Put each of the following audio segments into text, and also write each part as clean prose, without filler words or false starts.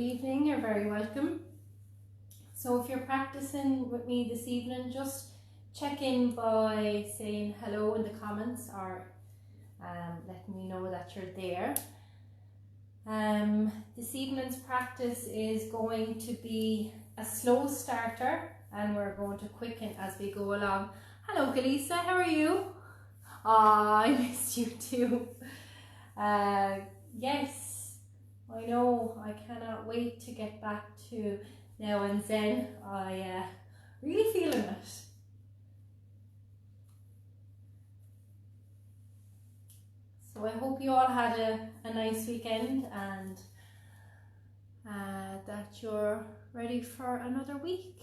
evening, you're very welcome. So if you're practicing with me this evening, just check in by saying hello in the comments or letting me know that you're there. This evening's practice is going to be a slow starter and we're going to quicken as we go along. Hello Galisa, how are you? I missed you too. Yes, I know, I cannot wait to get back to now and Zen. I really feeling it. So I hope you all had a nice weekend and that you're ready for another week.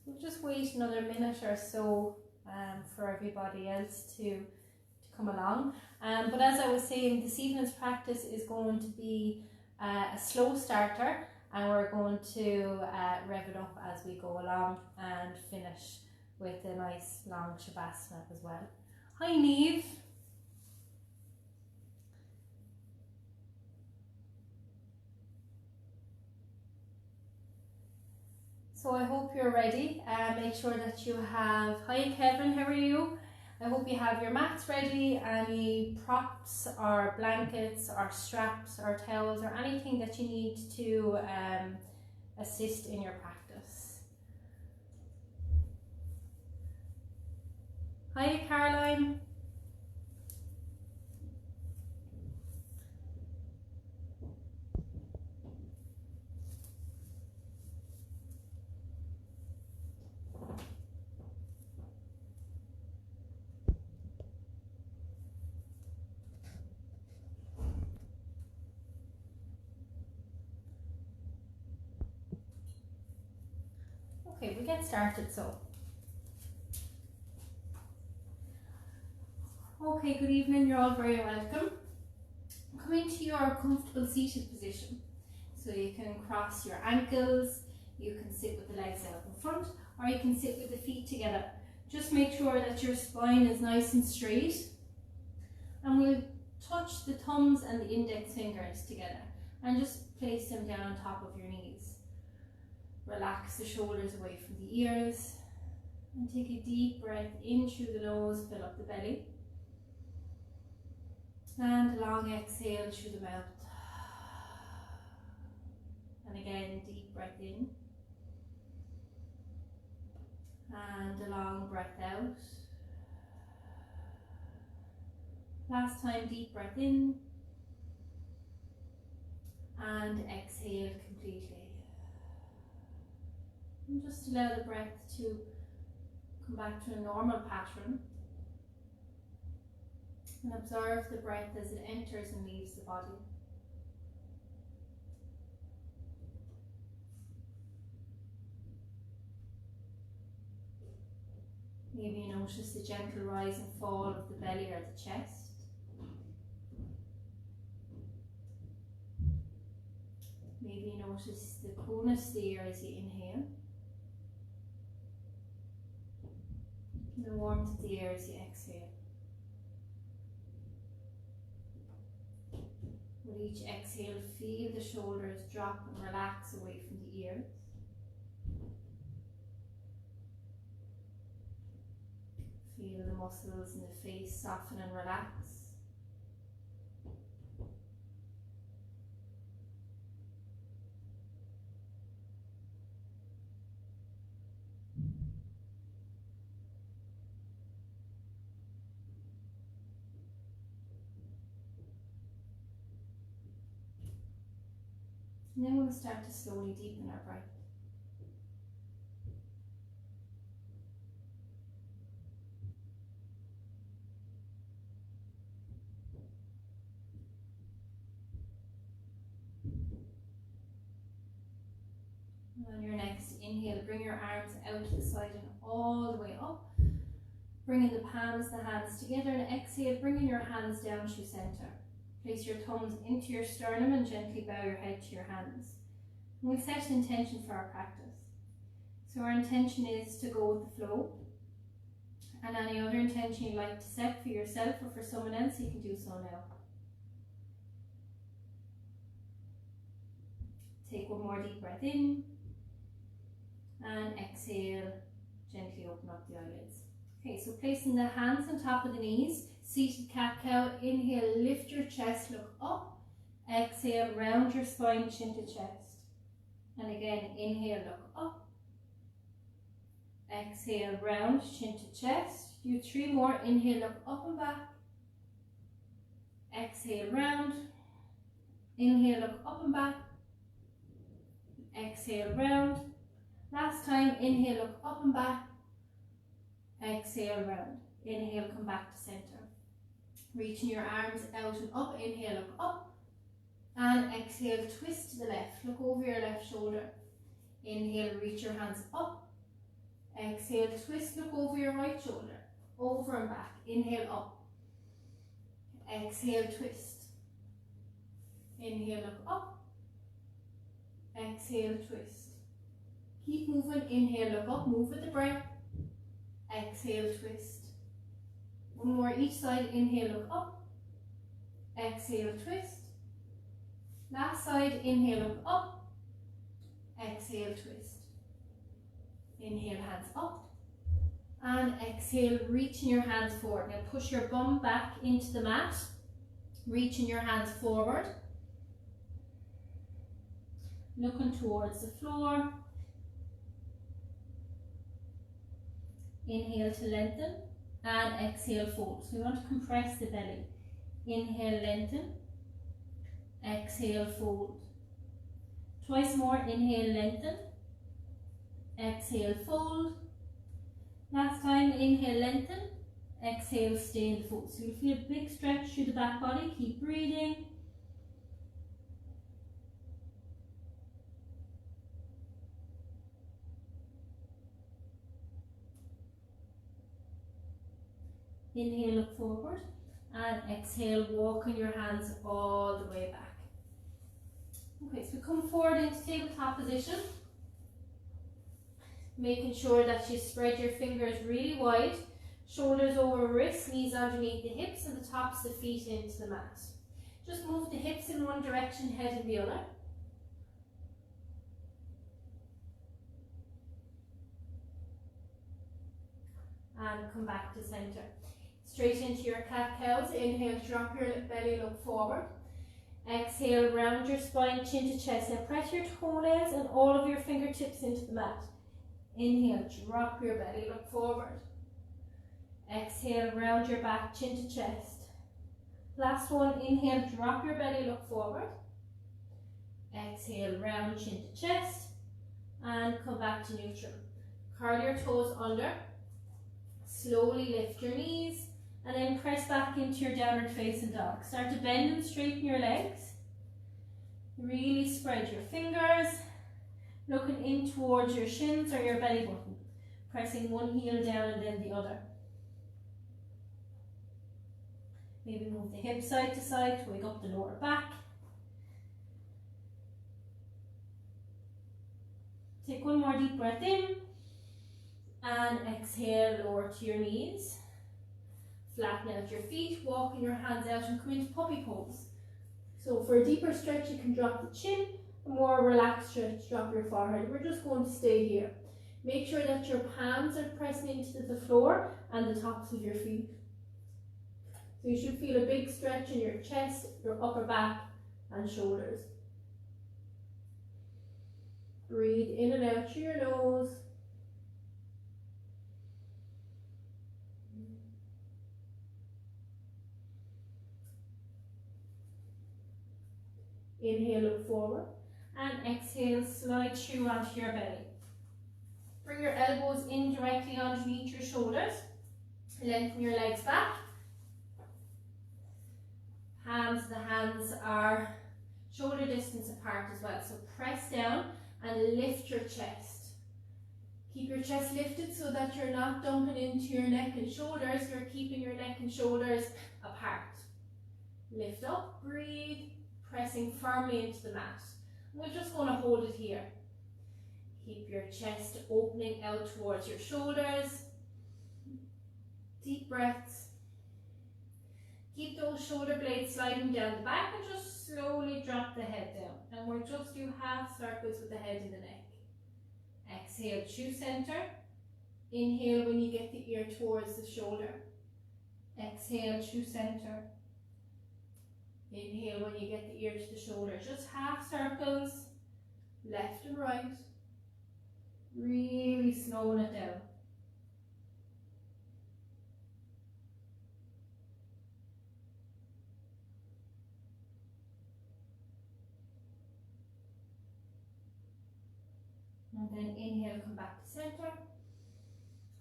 We'll just wait another minute or so for everybody else to come along. But as I was saying, this evening's practice is going to be a slow starter and we're going to rev it up as we go along and finish with a nice long Shavasana as well. Hi Neve. So I hope you're ready. Make sure that you have, hi Kevin, how are you? I hope you have your mats ready, any props or blankets or straps or towels or anything that you need to assist in your practice. Hi Caroline. Okay, we get started so. Okay, good evening, you're all very welcome. Come into your comfortable seated position. So you can cross your ankles, you can sit with the legs out in front, or you can sit with the feet together. Just make sure that your spine is nice and straight. And we'll touch the thumbs and the index fingers together and just place them down on top of your knees. Relax the shoulders away from the ears and take a deep breath in through the nose, fill up the belly. And a long exhale through the mouth. And again, deep breath in. And a long breath out. Last time, deep breath in. And exhale completely. And just allow the breath to come back to a normal pattern. And observe the breath as it enters and leaves the body. Maybe you notice the gentle rise and fall of the belly or the chest. Maybe you notice the coolness there as you inhale. And the warmth of the air as you exhale. With each exhale, feel the shoulders drop and relax away from the ears. Feel the muscles in the face soften and relax. And then we'll start to slowly deepen our breath. And on your next inhale, bring your arms out to the side and all the way up. Bringing the palms, the hands together, and exhale, bringing your hands down through center. Place your thumbs into your sternum and gently bow your head to your hands. We set an intention for our practice. So our intention is to go with the flow. And any other intention you'd like to set for yourself or for someone else, you can do so now. Take one more deep breath in. And exhale, gently open up the eyelids. Okay, so placing the hands on top of the knees, seated cat-cow. Inhale, lift your chest, look up. Exhale, round your spine, chin to chest. And again, inhale, look up. Exhale, round, chin to chest. Do 3 more. Inhale, look up and back. Exhale, round. Inhale, look up and back. Exhale, round. Last time, inhale, look up and back. Exhale, round. Inhale, come back to center. Reaching your arms out and up. Inhale, look up. And exhale, twist to the left. Look over your left shoulder. Inhale, reach your hands up. Exhale, twist, look over your right shoulder. Over and back. Inhale, up. Exhale, twist. Inhale, look up. Exhale, twist. Keep moving. Inhale, look up. Move with the breath. Exhale, twist. One more each side. Inhale, look up. Exhale, twist. Last side. Inhale, look up. Exhale, twist. Inhale, hands up. And exhale, reaching your hands forward. Now push your bum back into the mat. Reaching your hands forward. Looking towards the floor. Inhale to lengthen and exhale, fold. So we want to compress the belly. Inhale, lengthen. Exhale, fold. Twice more. Inhale, lengthen. Exhale, fold. Last time, inhale, lengthen. Exhale, stay in the fold. So you'll feel a big stretch through the back body. Keep breathing. Inhale, look forward. And exhale, walking your hands all the way back. Okay, so we come forward into tabletop position. Making sure that you spread your fingers really wide. Shoulders over wrists, knees underneath the hips, and the tops of the feet into the mat. Just move the hips in one direction, head in the other. And come back to center. Straight into your cat-cows. Inhale, drop your belly, look forward. Exhale, round your spine, chin to chest. Now press your toenails and all of your fingertips into the mat. Inhale, drop your belly, look forward. Exhale, round your back, chin to chest. Last one, inhale, drop your belly, look forward. Exhale, round, chin to chest. And come back to neutral. Curl your toes under. Slowly lift your knees. And then press back into your downward facing dog. Start to bend and straighten your legs. Really spread your fingers. Looking in towards your shins or your belly button. Pressing one heel down and then the other. Maybe move the hips side to side to wake up the lower back. Take one more deep breath in. And exhale, lower to your knees. Flatten out your feet, walking your hands out and come into puppy pose. So for a deeper stretch, you can drop the chin. A more relaxed stretch, drop your forehead. We're just going to stay here. Make sure that your palms are pressing into the floor and the tops of your feet. So you should feel a big stretch in your chest, your upper back and shoulders. Breathe in and out through your nose. Inhale, look forward, and exhale, slide through onto your belly. Bring your elbows in directly underneath your shoulders. Lengthen your legs back. The hands are shoulder distance apart as well. So press down and lift your chest. Keep your chest lifted so that you're not dumping into your neck and shoulders. You're keeping your neck and shoulders apart. Lift up, breathe. Pressing firmly into the mat. We're just going to hold it here. Keep your chest opening out towards your shoulders. Deep breaths. Keep those shoulder blades sliding down the back and just slowly drop the head down. And we'll just do half circles with the head and the neck. Exhale to center. Inhale when you get the ear towards the shoulder. Exhale to center. Inhale when you get the ear to the shoulder. Just half circles, left and right. Really slowing it down. And then inhale, come back to center.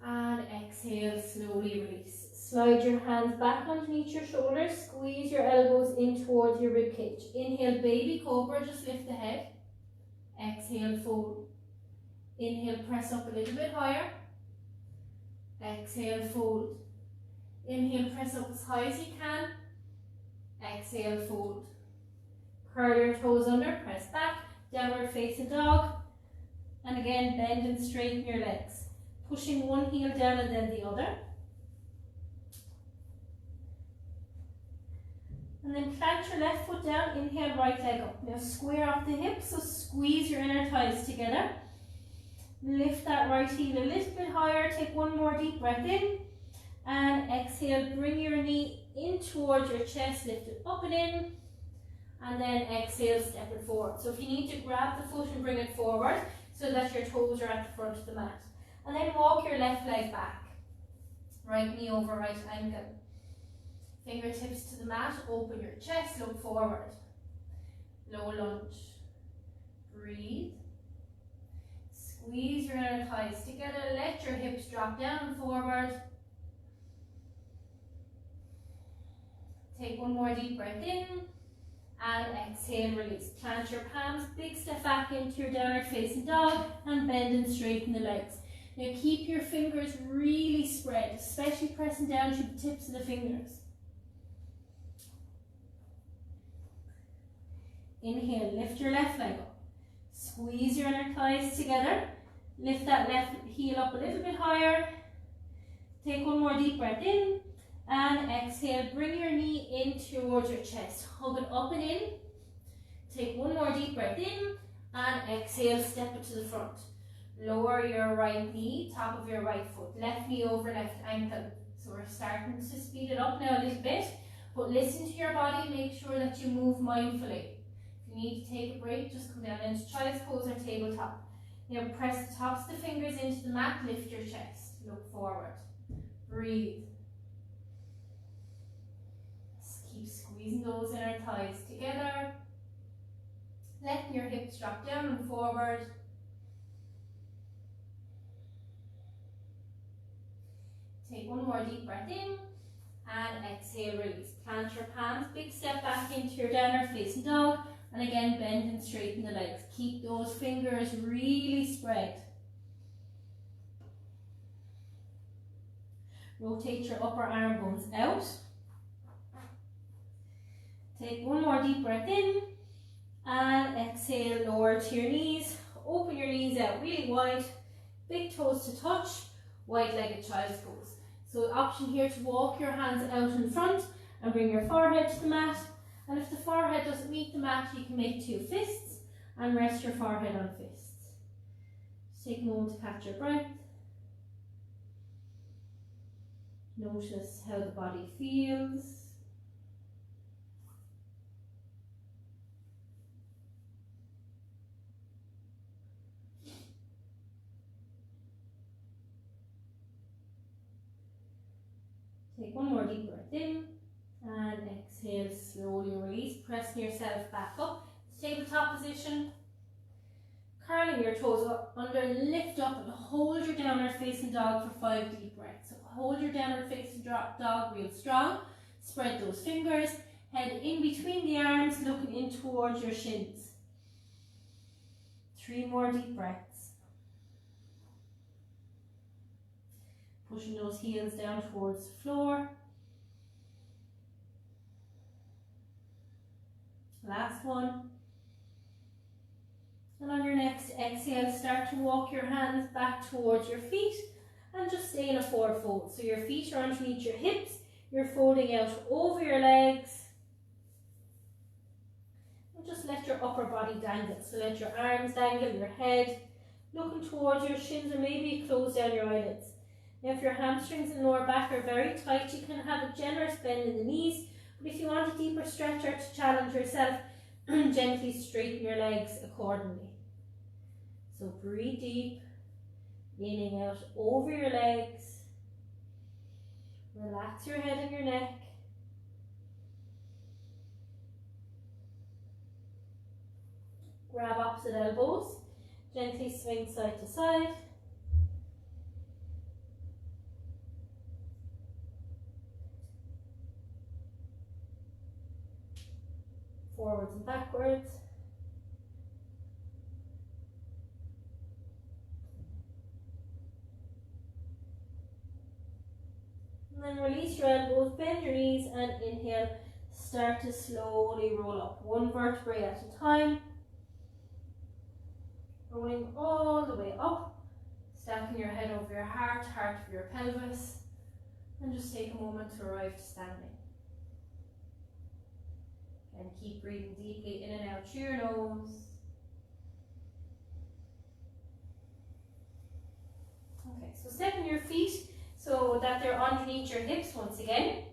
And exhale, slowly release. Slide your hands back underneath your shoulders. Squeeze your elbows in towards your ribcage. Inhale, baby cobra, just lift the head. Exhale, fold. Inhale, press up a little bit higher. Exhale, fold. Inhale, press up as high as you can. Exhale, fold. Curl your toes under, press back. Downward facing dog. And again, bend and straighten your legs. Pushing one heel down and then the other. And then plant your left foot down, inhale, right leg up. Now square up the hips, so squeeze your inner thighs together. Lift that right heel a little bit higher, take one more deep breath in. And exhale, bring your knee in towards your chest, lift it up and in. And then exhale, step it forward. So if you need to grab the foot and bring it forward so that your toes are at the front of the mat. And then walk your left leg back. Right knee over right ankle. Fingertips to the mat, open your chest, look forward. Low lunge. Breathe. Squeeze your inner thighs together, let your hips drop down and forward. Take one more deep breath in. And exhale, release. Plant your palms, big step back into your downward facing dog and bend and straighten the legs. Now keep your fingers really spread, especially pressing down to the tips of the fingers. Inhale, lift your left leg up. Squeeze your inner thighs together. Lift that left heel up a little bit higher. Take one more deep breath in. And exhale, bring your knee in towards your chest. Hug it up and in. Take one more deep breath in. And exhale, step it to the front. Lower your right knee, top of your right foot. Left knee over left ankle. So we're starting to speed it up now a little bit. But listen to your body, make sure that you move mindfully. If you need to take a break, just come down into child's pose or tabletop. Now press the tops of the fingers into the mat, lift your chest. Look forward. Breathe. Keep squeezing those inner thighs together. Letting your hips drop down and forward. Take one more deep breath in. And exhale, release. Plant your palms, big step back into your downward facing dog. And again, bend and straighten the legs. Keep those fingers really spread. Rotate your upper arm bones out. Take one more deep breath in. And exhale, lower to your knees. Open your knees out really wide. Big toes to touch. Wide-legged child's pose. So option here to walk your hands out in front and bring your forehead to the mat. And if the forehead doesn't meet the mat, you can make two fists and rest your forehead on fists. Just take a moment to catch your breath. Notice how the body feels. Take one more deep breath in. And exhale, slowly release, pressing yourself back up. Tabletop position. Curling your toes up under, lift up and hold your downward facing dog for 5 deep breaths. So hold your downward facing dog real strong. Spread those fingers. Head in between the arms, looking in towards your shins. 3 more deep breaths. Pushing those heels down towards the floor. Last one. And on your next exhale, start to walk your hands back towards your feet and just stay in a forward fold. So your feet are underneath your hips, you're folding out over your legs. And just let your upper body dangle. So let your arms dangle, your head looking towards your shins, or maybe close down your eyelids. Now if your hamstrings and lower back are very tight, you can have a generous bend in the knees. But if you want a deeper stretch or to challenge yourself, gently straighten your legs accordingly. So breathe deep, leaning out over your legs. Relax your head and your neck. Grab opposite elbows, gently swing side to side. Forwards and backwards. And then release your elbows, bend your knees, and inhale. Start to slowly roll up, one vertebrae at a time. Rolling all the way up, stacking your head over your heart, heart over your pelvis, and just take a moment to arrive to standing. And keep breathing deeply in and out through your nose. Okay, so stepping your feet so that they're underneath your hips once again.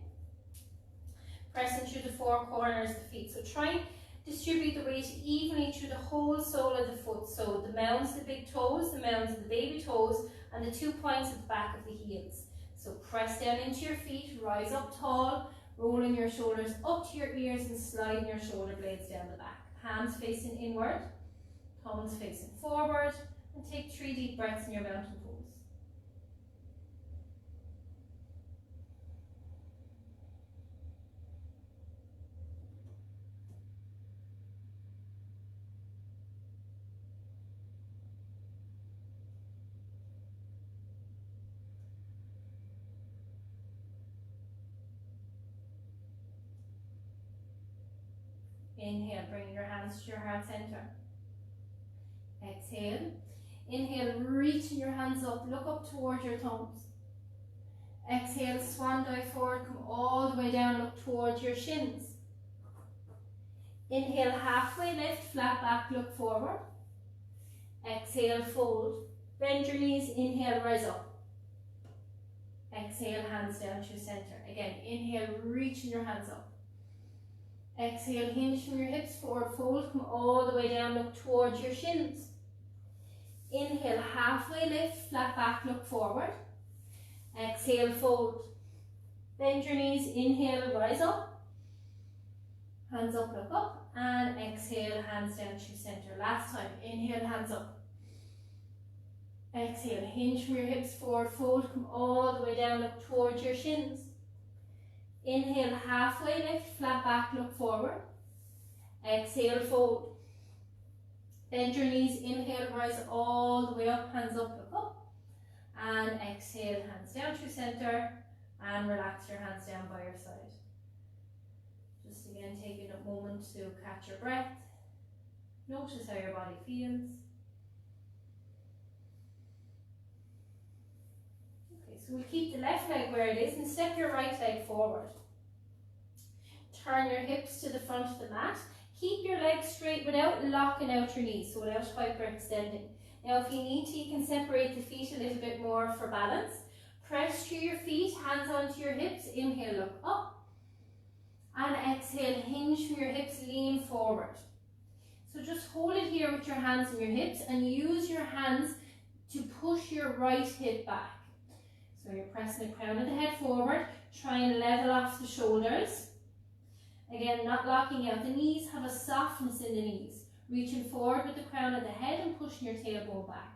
Pressing through the four corners of the feet. So try and distribute the weight evenly through the whole sole of the foot. So the mounds of the big toes, the mounds of the baby toes, and the 2 points at the back of the heels. So press down into your feet, rise up tall, rolling your shoulders up to your ears and sliding your shoulder blades down the back. Hands facing inward, thumbs facing forward, and take 3 deep breaths in your mountain pose. Inhale, bring your hands to your heart center. Exhale. Inhale, reaching your hands up, look up towards your thumbs. Exhale, swan dive forward, come all the way down, look towards your shins. Inhale, halfway lift, flat back, look forward. Exhale, fold. Bend your knees, inhale, rise up. Exhale, hands down to center. Again, inhale, reaching your hands up. Exhale, hinge from your hips, forward fold, come all the way down, look towards your shins. Inhale, halfway lift, flat back, look forward. Exhale, fold. Bend your knees, inhale, rise up. Hands up, look up. And exhale, hands down to center. Last time, inhale, hands up. Exhale, hinge from your hips, forward fold, come all the way down, look towards your shins. Inhale, halfway lift, flat back, look forward. Exhale, fold. Bend your knees, inhale, rise all the way up, hands up, look up. And exhale, hands down to center, and relax your hands down by your side. Just again, taking a moment to catch your breath. Notice how your body feels. So we'll keep the left leg where it is and step your right leg forward. Turn your hips to the front of the mat. Keep your legs straight without locking out your knees, so without hyperextending. Now if you need to, you can separate the feet a little bit more for balance. Press through your feet, hands onto your hips. Inhale, look up. And exhale, hinge from your hips, lean forward. So just hold it here with your hands on your hips and use your hands to push your right hip back. So you're pressing the crown of the head forward, try and level off the shoulders. Again, not locking out the knees, have a softness in the knees. Reaching forward with the crown of the head and pushing your tailbone back.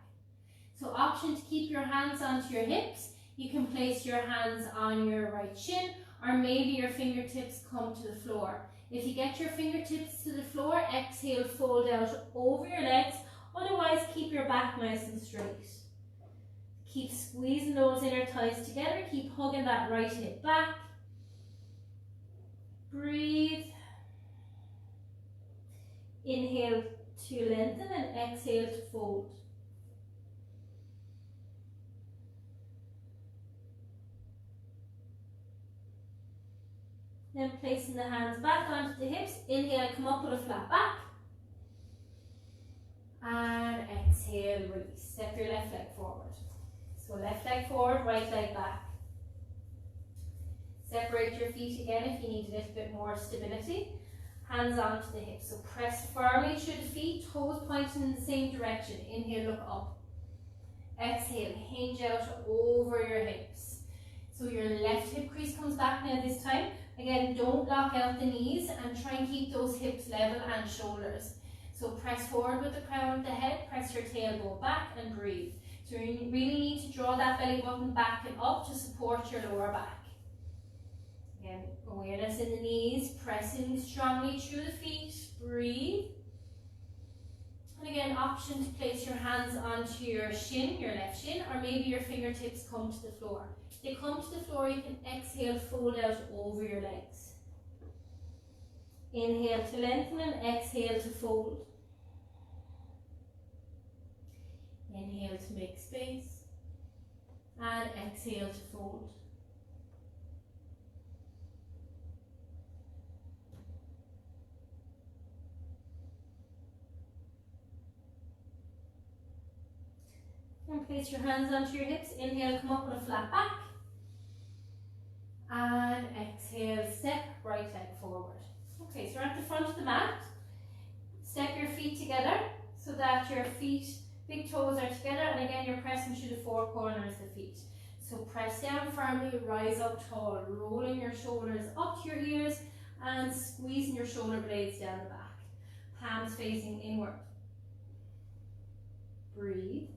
So option to keep your hands onto your hips. You can place your hands on your right shin, or maybe your fingertips come to the floor. If you get your fingertips to the floor, exhale, fold out over your legs. Otherwise, keep your back nice and straight. Keep squeezing those inner thighs together. Keep hugging that right hip back. Breathe. Inhale, to lengthen and exhale to fold. Then placing the hands back onto the hips. Inhale, come up with a flat back. And exhale, release. Step your left leg forward. So left leg forward, right leg back. Separate your feet again if you need a little bit more stability. Hands onto the hips. So press firmly through the feet, toes pointing in the same direction. Inhale, look up. Exhale, hinge out over your hips. So your left hip crease comes back now this time. Again, don't lock out the knees and try and keep those hips level and shoulders. So press forward with the crown of the head, press your tailbone back and breathe. So you really need to draw that belly button back and up to support your lower back. Again, awareness in the knees, pressing strongly through the feet, breathe. And again, option to place your hands onto your shin, your left shin, or maybe your fingertips come to the floor. If they come to the floor, you can exhale, fold out over your legs. Inhale to lengthen and exhale to fold. Inhale to make space and exhale to fold. And place your hands onto your hips. Inhale, come up with a flat back. And exhale, step right leg forward. Okay, so we're at the front of the mat. Step your feet together so that your feet, big toes are together, and again you're pressing through the four corners of the feet. So press down firmly, rise up tall, rolling your shoulders up to your ears and squeezing your shoulder blades down the back. Palms facing inward. Breathe.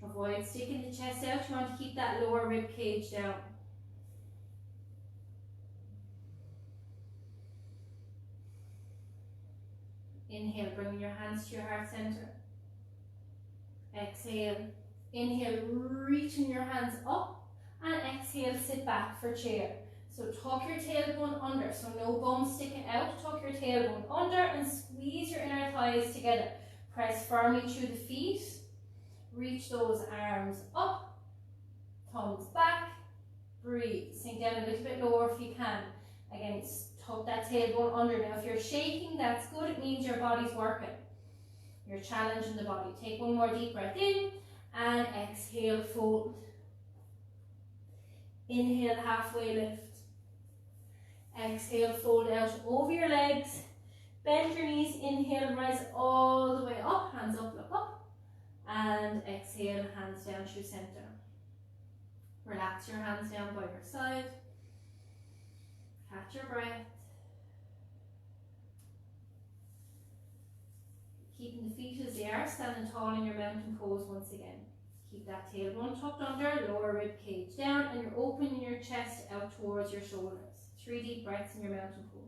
Avoid sticking the chest out. You want to keep that lower rib cage down. Inhale, bringing your hands to your heart center. Exhale. Inhale, reaching your hands up. And exhale, sit back for chair. So tuck your tailbone under. So no bones sticking out. Tuck your tailbone under and squeeze your inner thighs together. Press firmly through the feet. Reach those arms up. Thumbs back. Breathe. Sink down a little bit lower if you can. Again, tuck that tailbone under. Now if you're shaking, that's good. It means your body's working. You're challenging the body. Take one more deep breath in and exhale, fold. Inhale, halfway lift. Exhale, fold out over your legs. Bend your knees. Inhale, rise all the way up. Hands up, look up. And exhale, hands down through center. Relax your hands down by your side. Catch your breath. Keeping the feet as they are, standing tall in your mountain pose once again. Keep that tailbone tucked under, lower rib cage down, and you're opening your chest out towards your shoulders. 3 deep breaths in your mountain pose.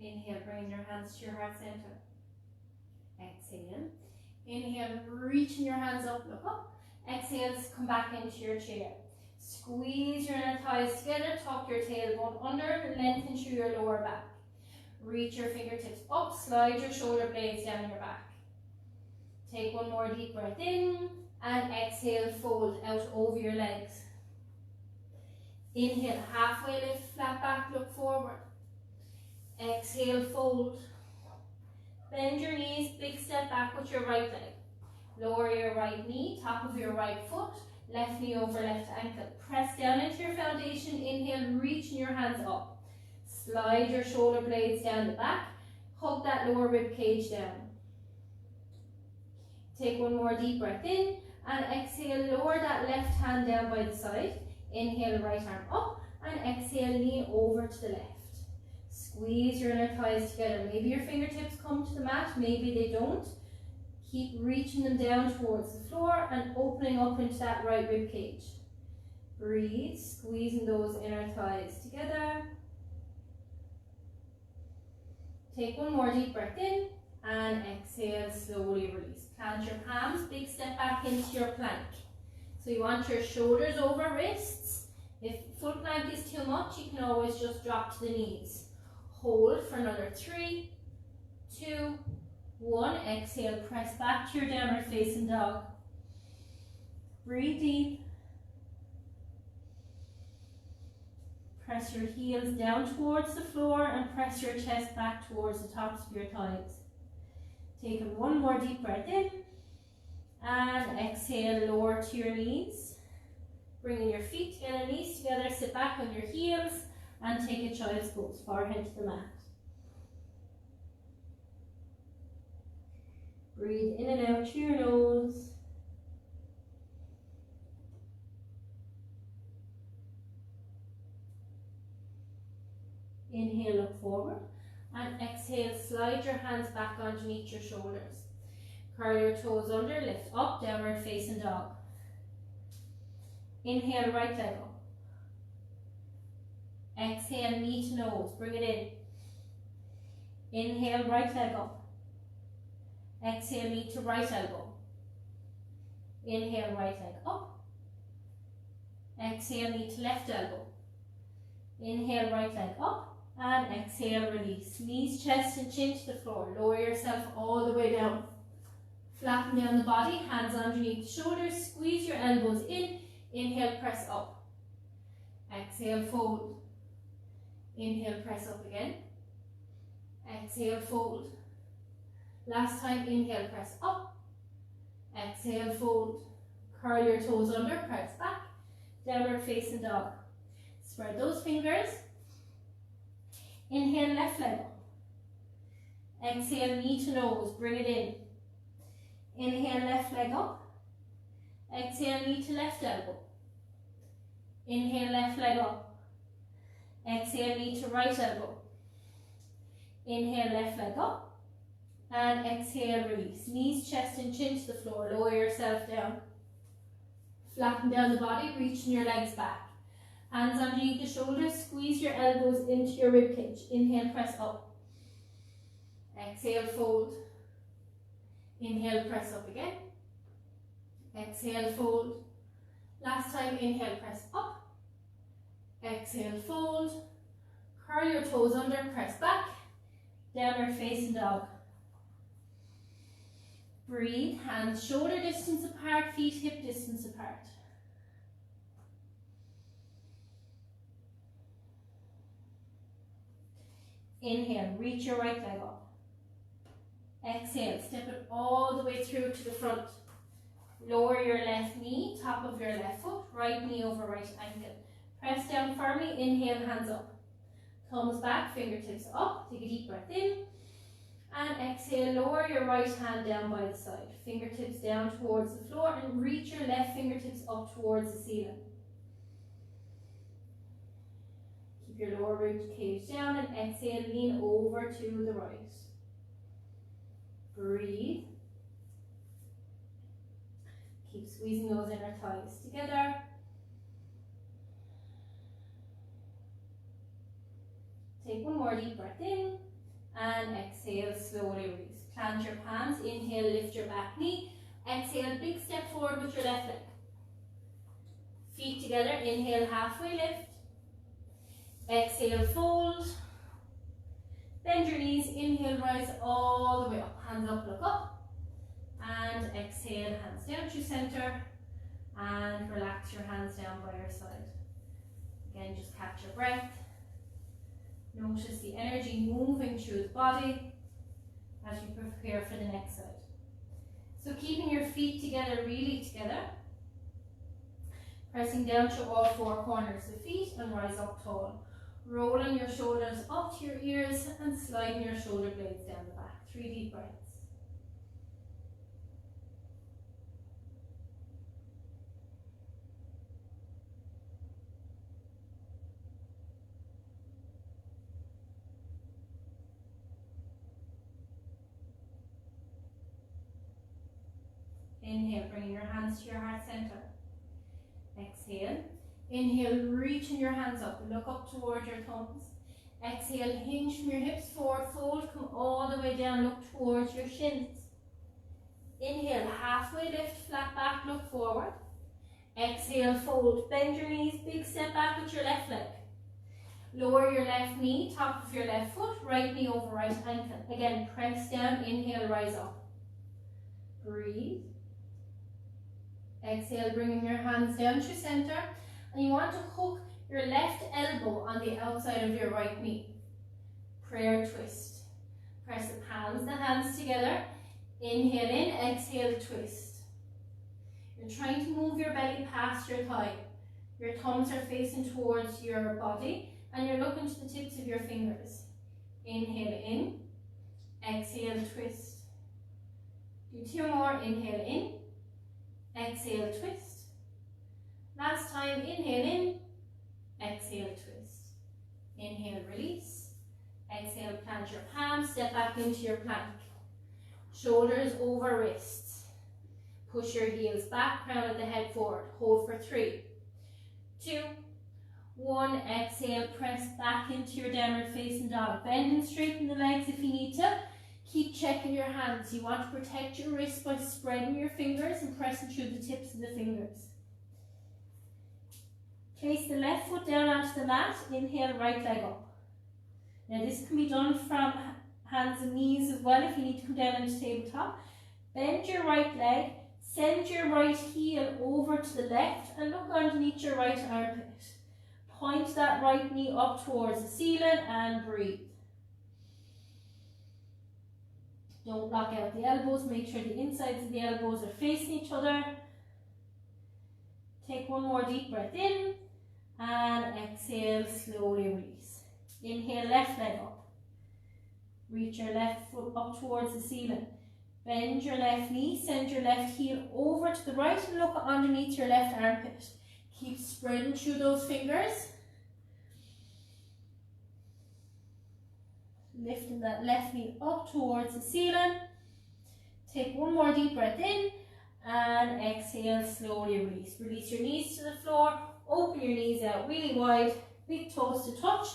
Inhale, bringing your hands to your heart center. Exhale. Inhale, reaching your hands up, look up. Exhale, come back into your chair. Squeeze your inner thighs together, tuck your tailbone under, lengthen through your lower back. Reach your fingertips up, slide your shoulder blades down your back. Take one more deep breath in, and exhale, fold out over your legs. Inhale, halfway lift, flat back, look forward. Exhale, fold. Bend your knees, big step back with your right leg. Lower your right knee, top of your right foot, left knee over left ankle. Press down into your foundation. Inhale, reaching your hands up. Slide your shoulder blades down the back. Hug that lower rib cage down. Take one more deep breath in, and exhale, lower that left hand down by the side. Inhale, right arm up, and exhale, lean over to the left. Squeeze your inner thighs together. Maybe your fingertips come to the mat, maybe they don't. Keep reaching them down towards the floor and opening up into that right rib cage. Breathe, squeezing those inner thighs together. Take one more deep breath in and exhale, slowly release. Plant your palms, big step back into your plank. So you want your shoulders over wrists. If full plank is too much, you can always just drop to the knees. Hold for another 3, 2, 1. Exhale, press back to your downward facing dog. Breathe deep. Press your heels down towards the floor and press your chest back towards the tops of your thighs. Take one more deep breath in and exhale, lower to your knees. Bringing your feet together, knees together, sit back on your heels and take a child's pose, forehead to the mat. Breathe in and out through your nose. Inhale, look forward, and exhale, slide your hands back underneath your shoulders. Curl your toes under, lift up, downward facing dog. Inhale, right leg up. Exhale, knee to nose, bring it in. Inhale, right leg up. Exhale, knee to right elbow. Inhale, right leg up. Exhale, knee to left elbow. Inhale, right leg up. And exhale, release. Knees, chest and chin to the floor. Lower yourself all the way down. Flatten down the body, hands underneath the shoulders. Squeeze your elbows in. Inhale, press up. Exhale, fold. Inhale, press up again. Exhale, fold. Last time, inhale, press up. Exhale, fold. Curl your toes under, press back. Downward facing dog. Spread those fingers. Inhale, left leg up. Exhale, knee to nose, bring it in. Inhale, left leg up. Exhale, knee to left elbow. Inhale, left leg up. Exhale, knee to right elbow. Inhale, left leg up. And exhale, release. Knees, chest and chin to the floor. Lower yourself down. Flatten down the body, reaching your legs back. Hands underneath the shoulders, squeeze your elbows into your ribcage. Inhale, press up. Exhale, fold. Inhale, press up again. Exhale, fold. Last time, inhale, press up. Exhale, fold. Curl your toes under, press back. Downward facing dog. Breathe, hands shoulder distance apart, feet hip distance apart. Inhale, reach your right leg up. Exhale, step it all the way through to the front. Lower your left knee, top of your left foot, right knee over right ankle. Press down firmly, inhale, hands up. Thumbs back, fingertips up, take a deep breath in. And exhale, lower your right hand down by the side. Fingertips down towards the floor and reach your left fingertips up towards the ceiling. Keep your lower rib cage down and exhale, lean over to the right. Breathe. Keep squeezing those inner thighs together. Take one more deep breath in and exhale, slowly release. Plant your palms, inhale, lift your back knee. Exhale, big step forward with your left leg. Feet together, inhale, halfway lift. Exhale, fold. Bend your knees, inhale, rise all the way up. Hands up, look up. And exhale, hands down to center. And relax your hands down by your side. Again, just catch your breath. Notice the energy moving through the body as you prepare for the next side. So keeping your feet together, really together. Pressing down to all four corners of the feet and rise up tall. Rolling your shoulders up to your ears and sliding your shoulder blades down the back. 3 deep breaths. Inhale, bringing your hands to your heart center. Exhale. Inhale, reaching your hands up. Look up toward your thumbs. Exhale, hinge from your hips, forward fold, come all the way down, look towards your shins. Inhale, halfway lift, flat back, look forward. Exhale, fold, bend your knees, big step back with your left leg. Lower your left knee, top of your left foot, right knee over right ankle. Again, press down, inhale, rise up. Breathe. Exhale, bringing your hands down to center. And you want to hook your left elbow on the outside of your right knee. Prayer twist. Press the palms of the hands together. Inhale in, exhale, twist. You're trying to move your belly past your thigh. Your thumbs are facing towards your body and you're looking to the tips of your fingers. Inhale in, exhale, twist. Do 2 more, inhale in, exhale, twist. Last time, inhale in, exhale, twist. Inhale, release. Exhale, plant your palms, step back into your plank. Shoulders over wrists. Push your heels back, crown of the head forward. Hold for 3, 2, 1. Exhale, press back into your downward facing dog. Bend and straighten the legs if you need to. Keep checking your hands. You want to protect your wrists by spreading your fingers and pressing through the tips of the fingers. Place the left foot down onto the mat. Inhale, right leg up. Now this can be done from hands and knees as well if you need to come down into tabletop. Bend your right leg, send your right heel over to the left and look underneath your right armpit. Point that right knee up towards the ceiling and breathe. Don't lock out the elbows, make sure the insides of the elbows are facing each other. Take 1 more deep breath in and exhale, slowly release. Inhale, left leg up. Reach your left foot up towards the ceiling. Bend your left knee, send your left heel over to the right and look underneath your left armpit. Keep spreading through those fingers. Lifting that left knee up towards the ceiling. Take 1 more deep breath in and exhale, slowly release. Release your knees to the floor, open your knees out really wide, big toes to touch.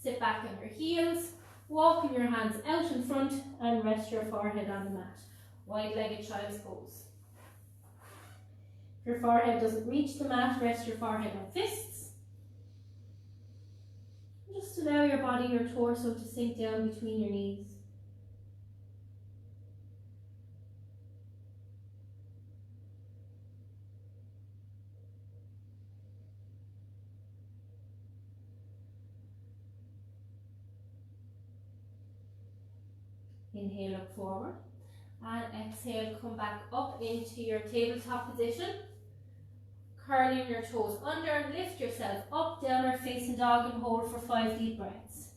Sit back on your heels, walking your hands out in front and rest your forehead on the mat. Wide-legged child's pose. If your forehead doesn't reach the mat, rest your forehead on fists. Just allow your body, your torso to sink down between your knees. Inhale, look forward. And exhale, come back up into your tabletop position. Curling your toes under, lift yourself up, downward facing dog and hold for 5 deep breaths.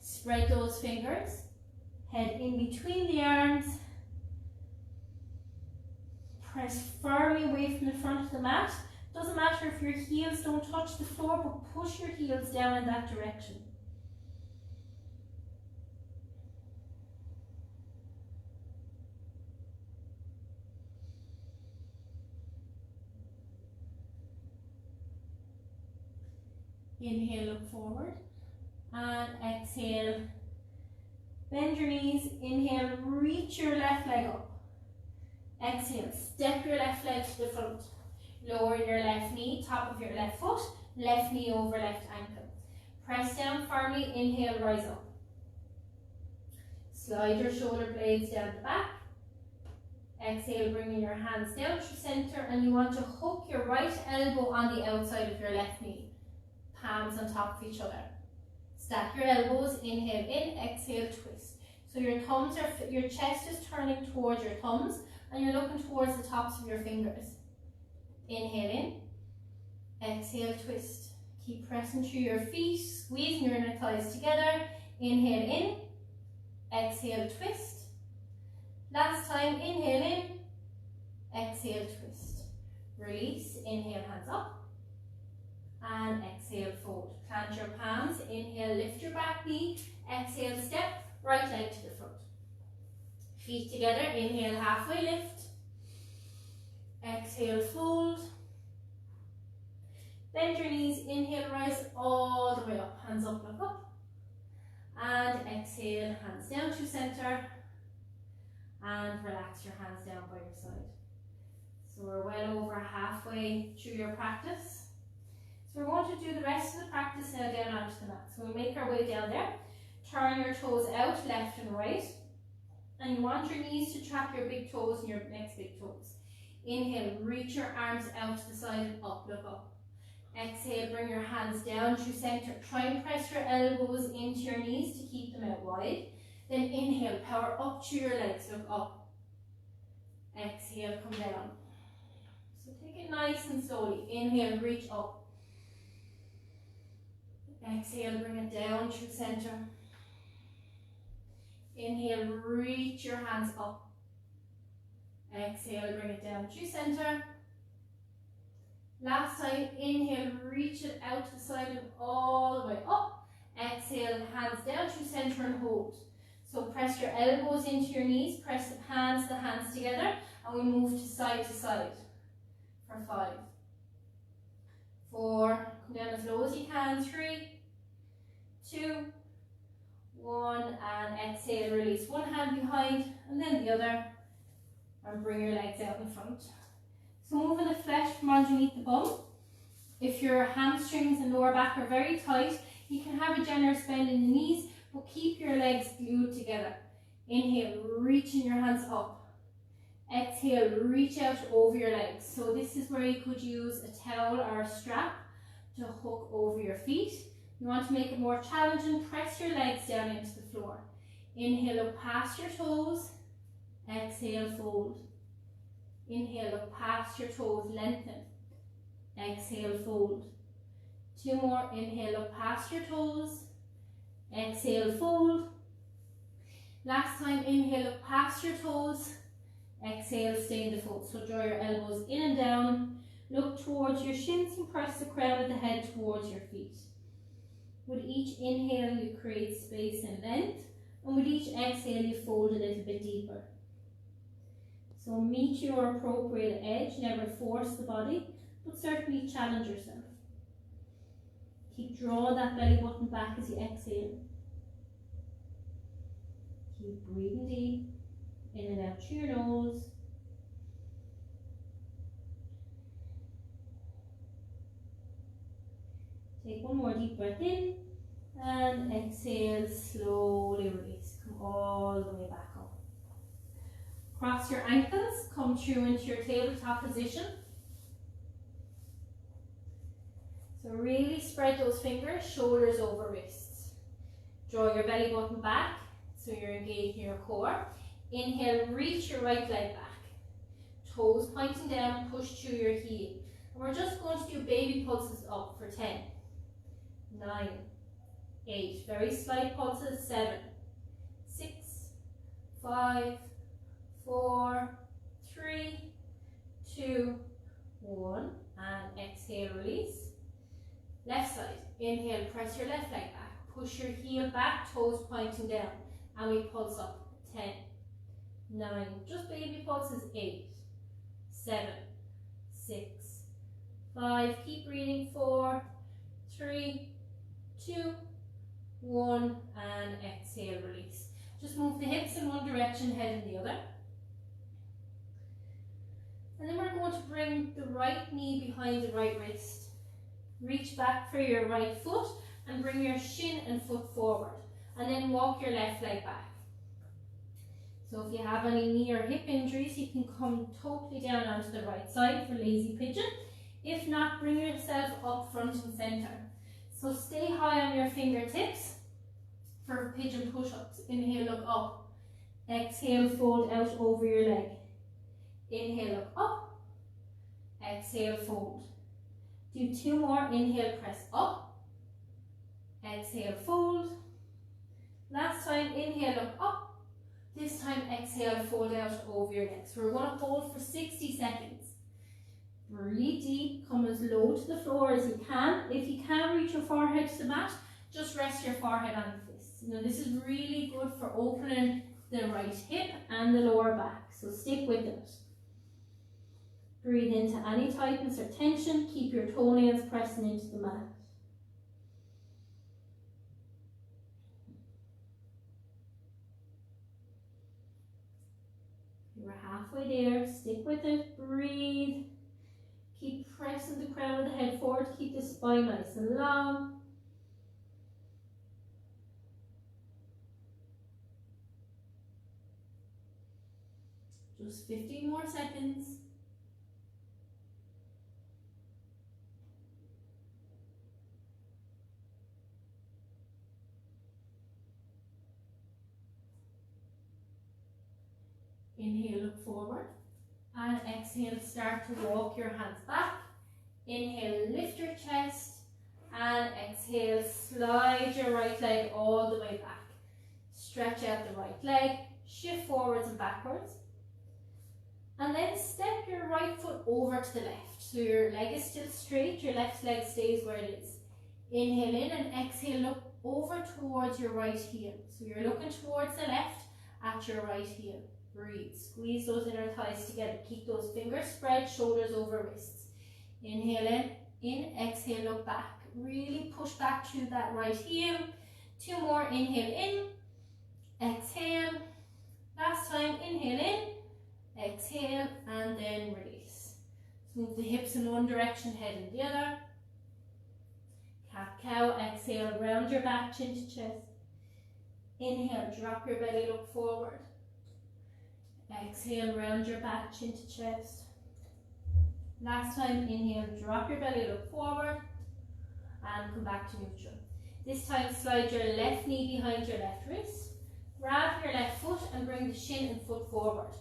Spread those fingers, head in between the arms. Press firmly away from the front of the mat. Doesn't matter if your heels don't touch the floor, but push your heels down in that direction. Inhale, look forward, and exhale, bend your knees. Inhale, reach your left leg up. Exhale, step your left leg to the front. Lower your left knee, top of your left foot, left knee over left ankle. Press down firmly, inhale, rise up. Slide your shoulder blades down the back. Exhale, bringing your hands down to center, and you want to hook your right elbow on the outside of your left knee. Palms on top of each other. Stack your elbows, inhale in, exhale, twist. So your thumbs are, your chest is turning towards your thumbs and you're looking towards the tops of your fingers. Inhale in, exhale, twist. Keep pressing through your feet, squeezing your inner thighs together. Inhale in, exhale, twist. Last time, inhale in, exhale, twist. Release, inhale, hands up. And exhale, fold. Plant your palms, inhale, lift your back knee, exhale, step, right leg to the front. Feet together, inhale, halfway lift. Exhale, fold. Bend your knees, inhale, rise all the way up. Hands up, look up. exhale, hands down to center, and relax your hands down by your side. So we're well over halfway through your practice. So we're going to do the rest of the practice now down onto the mat. So we'll make our way down there. Turn your toes out, left and right. And you want your knees to trap your big toes and your next big toes. Inhale, reach your arms out to the side and up, look up. Exhale, bring your hands down to center. Try and press your elbows into your knees to keep them out wide. Then inhale, power up through your legs, look up. Exhale, come down. So take it nice and slowly. Inhale, reach up. Exhale, bring it down through center. Inhale, reach your hands up. Exhale, bring it down through center. Last time, inhale, reach it out to the side and all the way up. Exhale, hands down through center and hold. So press your elbows into your knees, press the hands together, and we move to side for 5, 4, come down as low as you can, 3, 2, 1, and exhale, release one hand behind and then the other, and bring your legs out in front. So moving the flesh from underneath the bum. If your hamstrings and lower back are very tight, you can have a generous bend in the knees, but keep your legs glued together. Inhale, reaching your hands up. Exhale, reach out over your legs. So this is where you could use a towel or a strap to hook over your feet. You want to make it more challenging, press your legs down into the floor. Inhale, look past your toes. Exhale, fold. Inhale, look past your toes, lengthen. Exhale, fold. 2 more. Inhale, look past your toes. Exhale, fold. Last time, inhale, look past your toes. Exhale, stay in the fold. So draw your elbows in and down. Look towards your shins and press the crown of the head towards your feet. With each inhale, you create space and length. And with each exhale, you fold a little bit deeper. So meet your appropriate edge. Never force the body, but certainly challenge yourself. Keep drawing that belly button back as you exhale. Keep breathing deep, in and out through your nose. Take one more deep breath in, and exhale, slowly release. Come all the way back up. Cross your ankles, come through into your tabletop position. So really spread those fingers, shoulders over wrists. Draw your belly button back, so you're engaging your core. Inhale, reach your right leg back. Toes pointing down, push through your heel. And we're just going to do baby pulses up for 10, 9, 8, very slight pulses, 7, 6, 5, 4, 3, 2, 1, and exhale, release. Left side, inhale, press your left leg back, push your heel back, toes pointing down, and we pulse up, 10, 9, just baby pulses, 8, 7, 6, 5, keep breathing, 4, 3, 2, 1, and exhale, release. Just move the hips in one direction, head in the other. And then we're going to bring the right knee behind the right wrist. Reach back for your right foot and bring your shin and foot forward. And then walk your left leg back. So if you have any knee or hip injuries, you can come totally down onto the right side for lazy pigeon. If not, bring yourself up front and center. So stay high on your fingertips for pigeon push-ups. Inhale, look up. Exhale, fold out over your leg. Inhale, look up. Exhale, fold. Do 2 more. Inhale, press up. Exhale, fold. Last time, inhale, look up. This time, exhale, fold out over your leg. So we're going to hold for 60 seconds. Breathe deep, come as low to the floor as you can. If you can't reach your forehead to the mat, just rest your forehead on the fists. Now this is really good for opening the right hip and the lower back, so stick with it. Breathe into any tightness or tension, keep your toenails pressing into the mat. halfway there. Stick with it. Breathe. Keep pressing the crown of the head forward. Keep the spine nice and long. Just 15 more seconds. Inhale, look forward. And exhale, start to walk your hands back. Inhale, lift your chest. And exhale, slide your right leg all the way back. Stretch out the right leg. Shift forwards and backwards. And then step your right foot over to the left. So your leg is still straight, your left leg stays where it is. Inhale in and exhale, look over towards your right heel. So you're looking towards the left at your right heel. Breathe. Squeeze those inner thighs together. Keep those fingers spread, shoulders over wrists. Inhale in, exhale, look back. Really push back to that right heel. 2 more. Inhale in, exhale. Last time, inhale in, exhale, and then release. So move the hips in one direction, head in the other. Cat cow, exhale, round your back, chin to chest. Inhale, drop your belly, look forward. Exhale, round your back, chin to chest. Last time, inhale, drop your belly, look forward, and come back to neutral. This time, slide your left knee behind your left wrist. Grab your left foot and bring the shin and foot forward.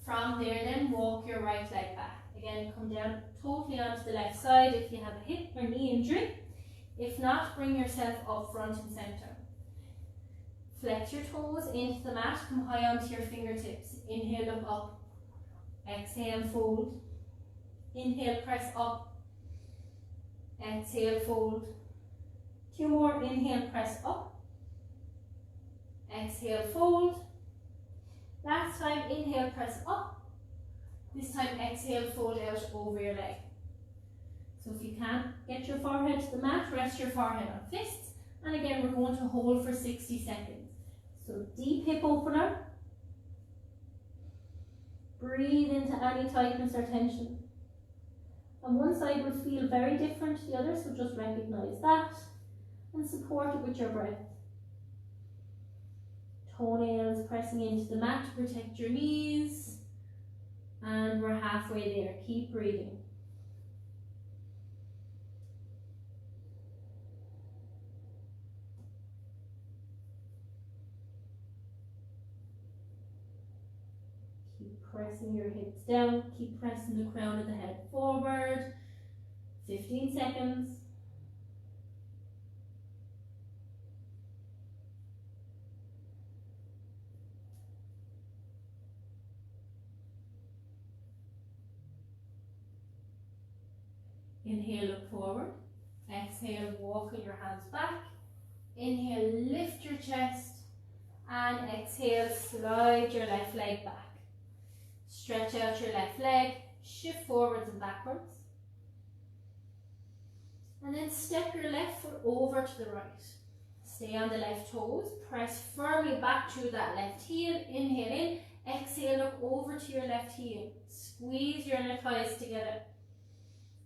From there, then walk your right leg back. Again, come down totally onto the left side if you have a hip or knee injury. If not, bring yourself up front and center. Flex your toes into the mat, come high onto your fingertips. Inhale, look up. Exhale, fold. Inhale, press up. Exhale, fold. 2 more. Inhale, press up. Exhale, fold. Last time, inhale, press up. This time, exhale, fold out over your leg. So if you can, get your forehead to the mat, rest your forehead on fists. And again, we're going to hold for 60 seconds. So deep hip opener. Breathe into any tightness or tension. And one side will feel very different to the other, so just recognize that and support it with your breath. Toenails pressing into the mat to protect your knees. And we're halfway there. Keep breathing. Pressing your hips down, keep pressing the crown of the head forward. 15 seconds. Inhale, look forward. Exhale, walk your hands back. Inhale, lift your chest. And exhale, slide your left leg back. Stretch out your left leg, shift forwards and backwards. And then step your left foot over to the right. Stay on the left toes, press firmly back to that left heel. Inhale in, exhale, look over to your left heel. Squeeze your inner thighs together.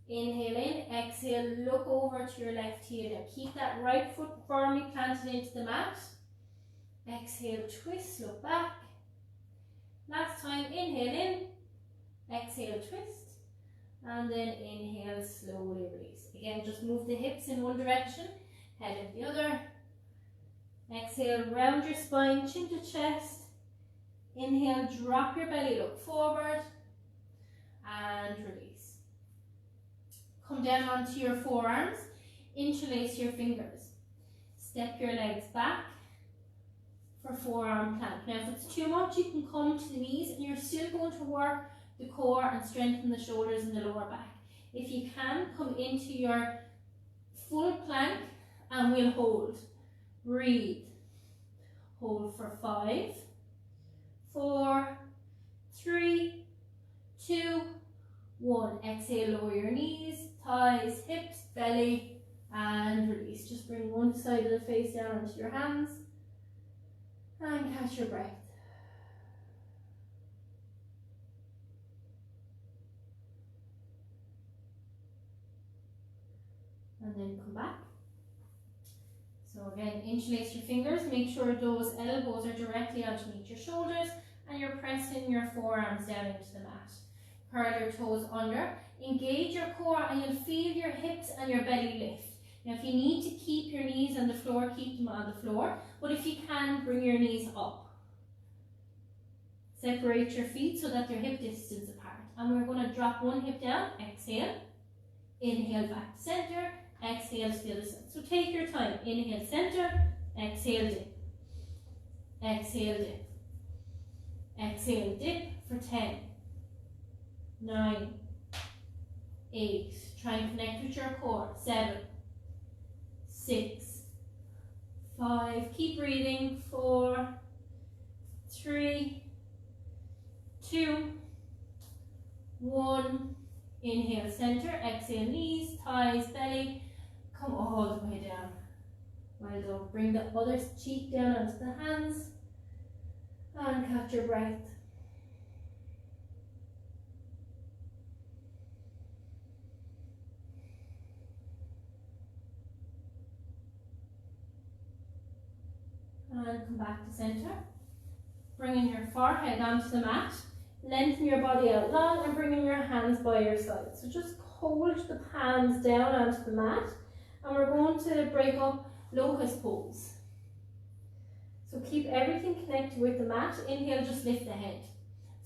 Inhale in, exhale, look over to your left heel. Now keep that right foot firmly planted into the mat. Exhale, twist, look back. Last time, inhale in, exhale, twist, and then inhale, slowly release. Again, just move the hips in one direction, head in the other. Exhale, round your spine, chin to chest. Inhale, drop your belly, look forward, and release. Come down onto your forearms, interlace your fingers. Step your legs back for forearm plank. Now if it's too much, you can come to the knees and you're still going to work the core and strengthen the shoulders and the lower back. If you can, come into your full plank and we'll hold. Breathe. Hold for 5, 4, 3, 2, 1. Exhale, lower your knees, thighs, hips, belly, and release. Just bring one side of the face down onto your hands. And catch your breath. and then come back. So again, interlace your fingers, make sure those elbows are directly underneath your shoulders and you're pressing your forearms down into the mat. Curl your toes under, engage your core, and you'll feel your hips and your belly lift. Now if you need to keep your knees on the floor, keep them on the floor, but if you can, bring your knees up. Separate your feet so that they're hip distance apart. And we're going to drop one hip down, exhale, inhale back to center, exhale to the other side. So take your time, inhale center, exhale dip, exhale dip, exhale dip for 10, 9, 8, try and connect with your core, 7, 6, 5, keep breathing, 4, 3, 2, 1, inhale center, exhale knees, thighs, belly, come all the way down. Well done. Bring the other cheek down onto the hands and catch your breath. And come back to center. Bringing your forehead onto the mat. Lengthen your body out long and bringing your hands by your side. So just hold the palms down onto the mat and we're going to break up locust pose. So keep everything connected with the mat. Inhale, just lift the head.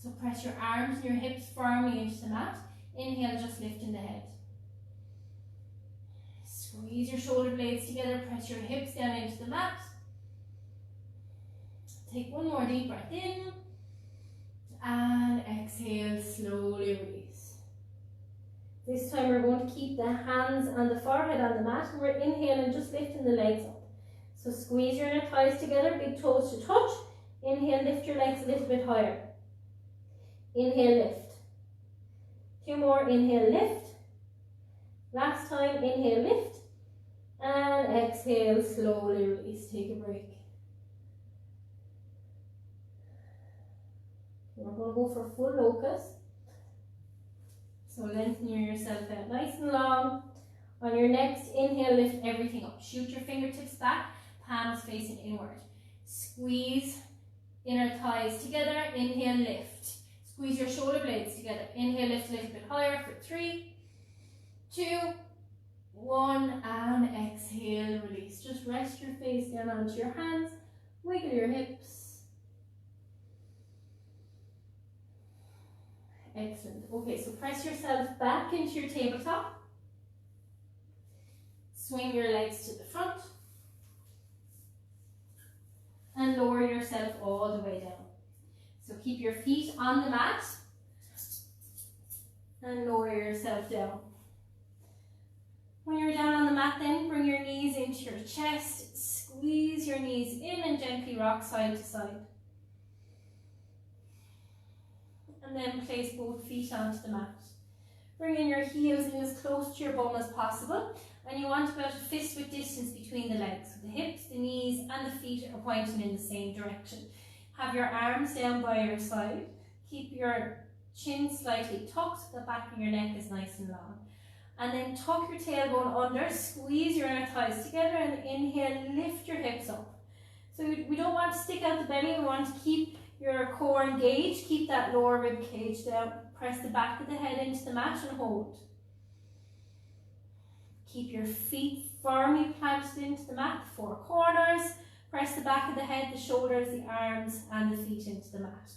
So press your arms and your hips firmly into the mat. Inhale, just lifting the head. Squeeze your shoulder blades together, press your hips down into the mat. Take one more deep breath in. And exhale, slowly release. This time we're going to keep the hands and the forehead on the mat and we're inhaling, just lifting the legs up. So squeeze your inner thighs together, big toes to touch. Inhale, lift your legs a little bit higher. Inhale, lift. 2 more, inhale, lift. Last time, inhale, lift. And exhale, slowly release, take a break. We're going to go for full locust. So lengthen yourself out nice and long. On your next inhale, lift everything up. Shoot your fingertips back, palms facing inward. Squeeze inner thighs together. Inhale, lift. Squeeze your shoulder blades together. Inhale, lift a little bit higher for 3, 2, 1, and exhale, release. Just rest your face down onto your hands. Wiggle your hips. Excellent. Okay, so press yourself back into your tabletop. Swing your legs to the front. And lower yourself all the way down. So keep your feet on the mat. And lower yourself down. When you're down on the mat then, bring your knees into your chest. Squeeze your knees in and gently rock side to side. And then place both feet onto the mat. Bringing your heels in as close to your bum as possible. And you want about a fist width distance between the legs. So the hips, the knees and the feet are pointing in the same direction. Have your arms down by your side. Keep your chin slightly tucked so the back of your neck is nice and long. And then tuck your tailbone under, squeeze your inner thighs together and inhale, lift your hips up. So we don't want to stick out the belly, we want to keep your core engaged, keep that lower rib cage down. Press the back of the head into the mat and hold. Keep your feet firmly planted into the mat, 4 corners. Press the back of the head, the shoulders, the arms and the feet into the mat.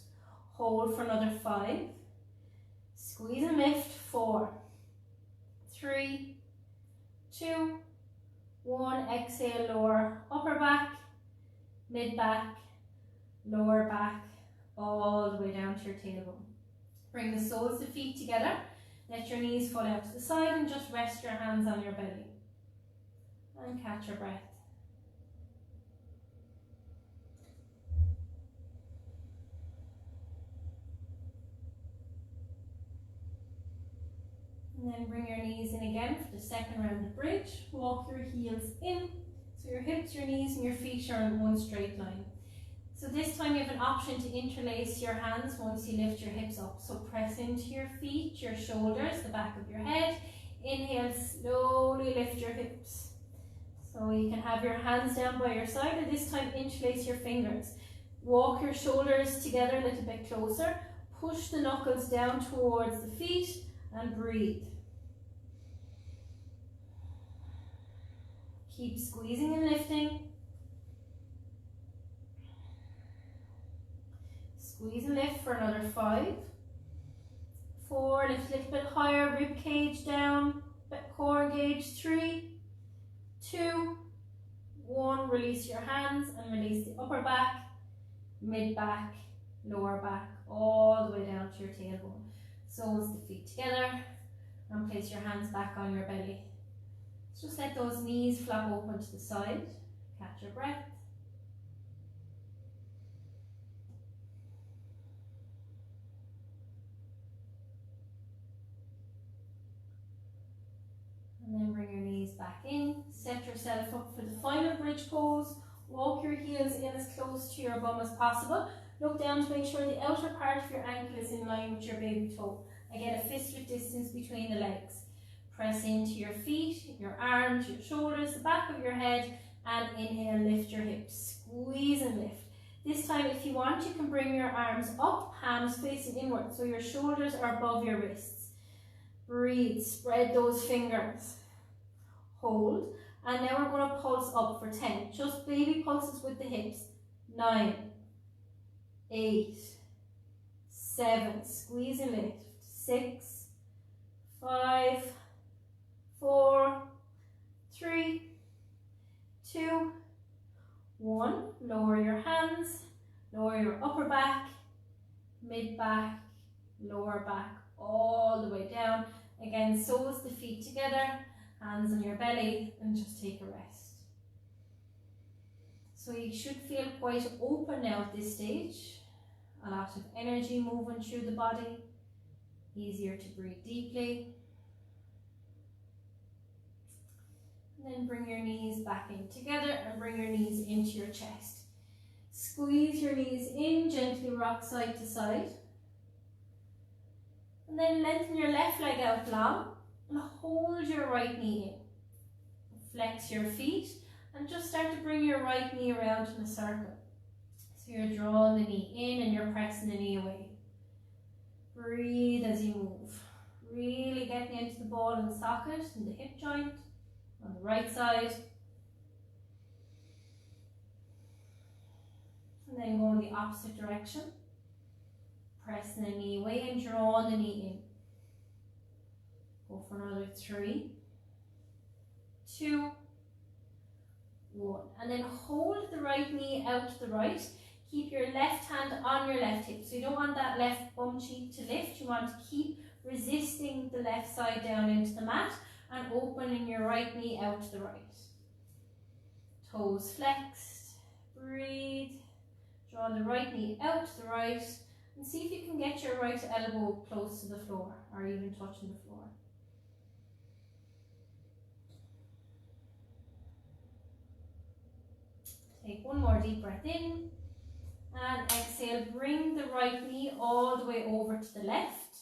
Hold for another 5. Squeeze and lift, 4, 3, 2, 1. Exhale, lower upper back, mid back, lower back, all the way down to your tailbone. Bring the soles of the feet together. Let your knees fall out to the side and just rest your hands on your belly. And catch your breath. And then bring your knees in again for the second round of bridge. Walk your heels in. So your hips, your knees and your feet are in one straight line. So this time you have an option to interlace your hands once you lift your hips up. So press into your feet, your shoulders, the back of your head. Inhale, slowly lift your hips. So you can have your hands down by your side, and this time interlace your fingers. Walk your shoulders together a little bit closer. Push the knuckles down towards the feet and breathe. Keep squeezing and lifting. Squeeze and lift for another 5. 4, lift a little bit higher, rib cage down, core engaged. 3, 2, 1, release your hands and release the upper back, mid back, lower back, all the way down to your tailbone. Soles the feet together and place your hands back on your belly. Just let those knees flap open to the side. Catch your breath. And then bring your knees back in. Set yourself up for the final bridge pose. Walk your heels in as close to your bum as possible. Look down to make sure the outer part of your ankle is in line with your baby toe. Again, a fist width distance between the legs. Press into your feet, your arms, your shoulders, the back of your head, and inhale, lift your hips. Squeeze and lift. This time, if you want, you can bring your arms up, palms facing inward, so your shoulders are above your wrists. Breathe, spread those fingers. Hold, and now we're going to pulse up for 10. Just baby pulses with the hips. 9, 8, 7, squeeze and lift. 6, 5, 4, 3, 2, 1. Lower your hands, lower your upper back, mid back, lower back, all the way down. Again, soles the feet together, hands on your belly, and just take a rest. So you should feel quite open now at this stage. A lot of energy moving through the body, easier to breathe deeply. And then bring your knees back in together and bring your knees into your chest. Squeeze your knees in, gently rock side to side. And then lengthen your left leg out long and hold your right knee in. Flex your feet and just start to bring your right knee around in a circle. So you're drawing the knee in and you're pressing the knee away. Breathe as you move. Really getting into the ball and socket and the hip joint on the right side. And then go in the opposite direction. Pressing the knee away and drawing the knee in. Go for another 3, 2, 1. And then hold the right knee out to the right. Keep your left hand on your left hip. So you don't want that left bum cheek to lift. You want to keep resisting the left side down into the mat and opening your right knee out to the right. Toes flexed. Breathe. Draw the right knee out to the right. And see if you can get your right elbow close to the floor or even touching the floor. Take one more deep breath in. And exhale, bring the right knee all the way over to the left.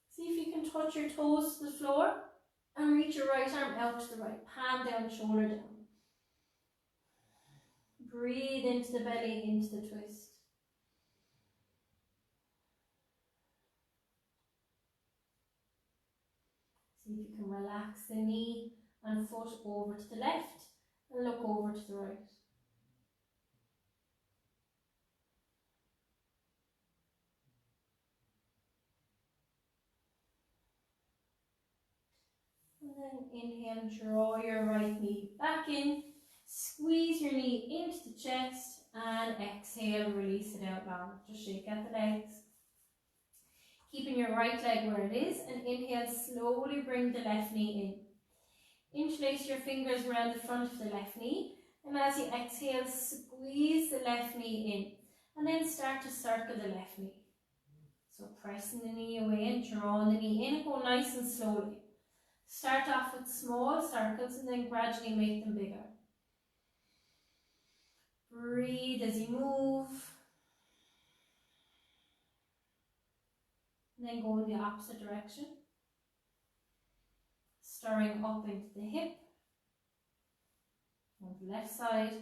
See if you can touch your toes to the floor and reach your right arm out to the right. Palm down, shoulder down. Breathe into the belly, into the twist. See if you can relax the knee and foot over to the left and look over to the right. And then inhale and draw your right knee back in. Squeeze your knee into the chest and exhale, release it out long. Just shake out the legs. Keeping your right leg where it is and inhale, slowly bring the left knee in. Interlace your fingers around the front of the left knee and as you exhale, squeeze the left knee in and then start to circle the left knee. So pressing the knee away and drawing the knee in, go nice and slowly. Start off with small circles and then gradually make them bigger. Breathe as you move. And then go in the opposite direction. stirring up into the hip. On the left side,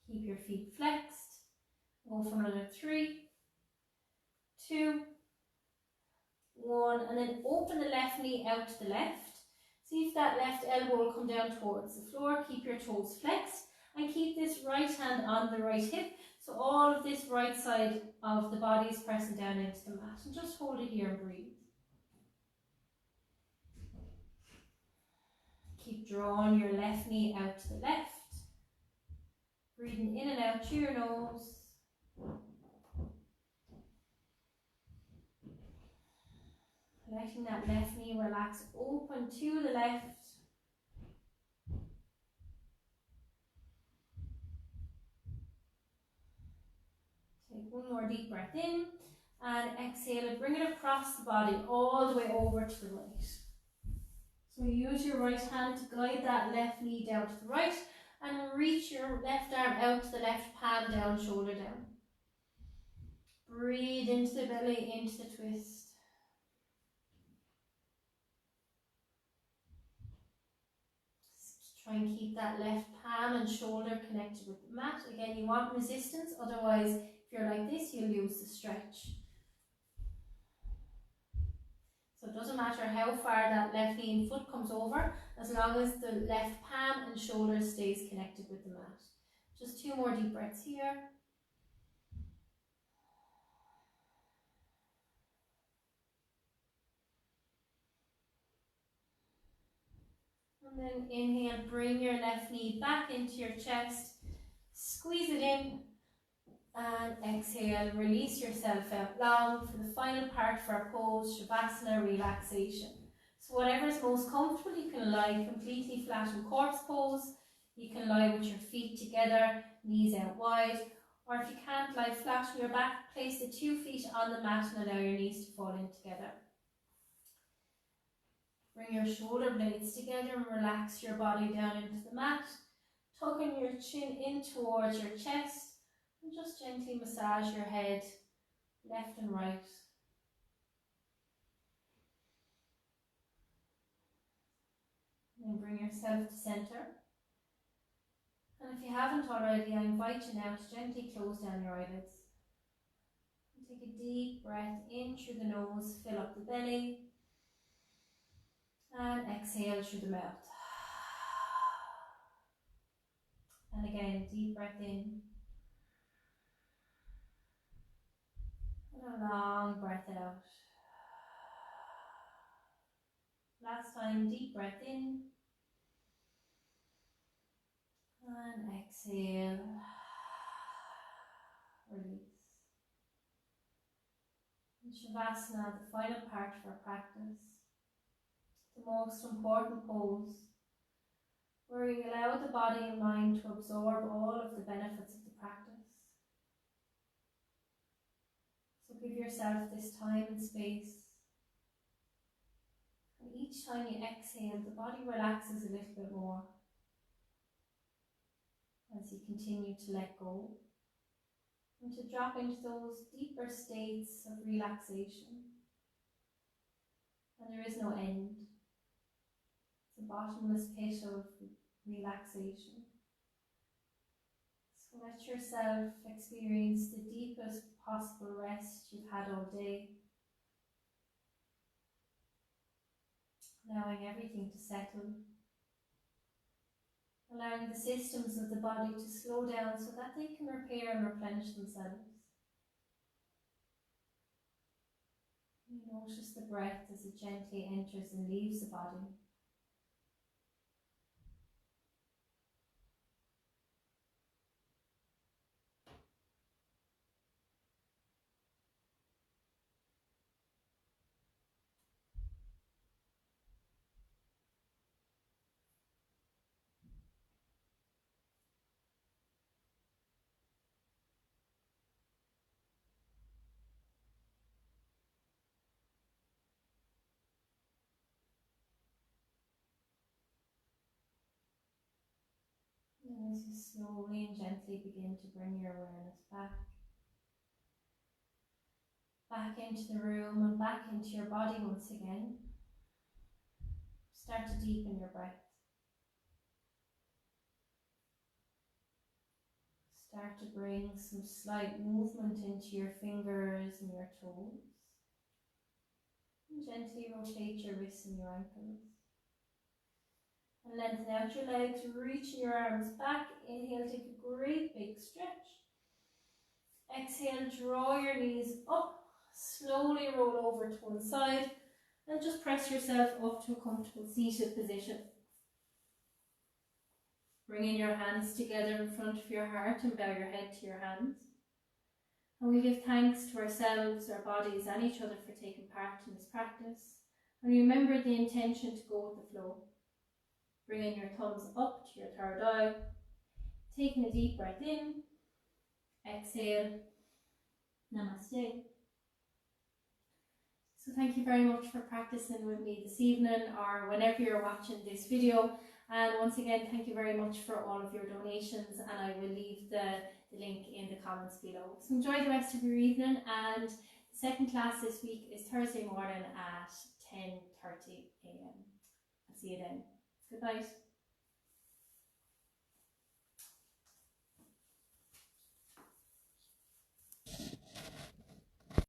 keep your feet flexed. Go for another 3, 2, 1, and then open the left knee out to the left. See if that left elbow will come down towards the floor. Keep your toes flexed and keep this right hand on the right hip. So all of this right side of the body is pressing down into the mat. And just hold it here and breathe. Keep drawing your left knee out to the left. Breathing in and out through your nose. Letting that left knee relax, open to the left. Take one more deep breath in and exhale it. Bring it across the body all the way over to the right. So use your right hand to guide that left knee down to the right and reach your left arm out to the left, palm down, shoulder down. Breathe into the belly, into the twist. Try and keep that left palm and shoulder connected with the mat. Again, you want resistance, otherwise if you're like this, you'll lose the stretch. So it doesn't matter how far that left knee and foot comes over, as long as the left palm and shoulder stays connected with the mat. Just 2 more deep breaths here. And then inhale, bring your left knee back into your chest, squeeze it in, and exhale, release yourself out long for the final part of our pose, Shavasana Relaxation. So whatever is most comfortable, you can lie completely flat in corpse pose, you can lie with your feet together, knees out wide, or if you can't lie flat on your back, place the 2 feet on the mat and allow your knees to fall in together. Bring your shoulder blades together and relax your body down into the mat, tucking your chin in towards your chest, and just gently massage your head left and right. And bring yourself to centre. And if you haven't already, I invite you now to gently close down your eyelids. And take a deep breath in through the nose, fill up the belly, and exhale through the mouth. And again, deep breath in. And a long breath out. Last time, deep breath in. And exhale. Release. And Shavasana, the final part of our practice. The most important pose, where you allow the body and mind to absorb all of the benefits of the practice. So give yourself this time and space. And each time you exhale, the body relaxes a little bit more as you continue to let go and to drop into those deeper states of relaxation. And there is no end. It's a bottomless pit of relaxation. So let yourself experience the deepest possible rest you've had all day. Allowing everything to settle. Allowing the systems of the body to slow down so that they can repair and replenish themselves. You notice the breath as it gently enters and leaves the body. And as you slowly and gently begin to bring your awareness back into the room and back into your body once again. Start to deepen your breath. Start to bring some slight movement into your fingers and your toes. And gently rotate your wrists and your ankles. And lengthen out your legs, reaching your arms back. Inhale, take a great big stretch. Exhale, draw your knees up. Slowly roll over to one side. And just press yourself up to a comfortable seated position. Bringing your hands together in front of your heart and bow your head to your hands. And we give thanks to ourselves, our bodies and each other for taking part in this practice. And remember the intention to go with the flow. Bringing your thumbs up to your third eye. Taking a deep breath in. Exhale. Namaste. So thank you very much for practicing with me this evening or whenever you're watching this video. And once again, thank you very much for all of your donations, and I will leave the link in the comments below. So enjoy the rest of your evening, and the second class this week is Thursday morning at 10:30 a.m. I'll see you then. Good night.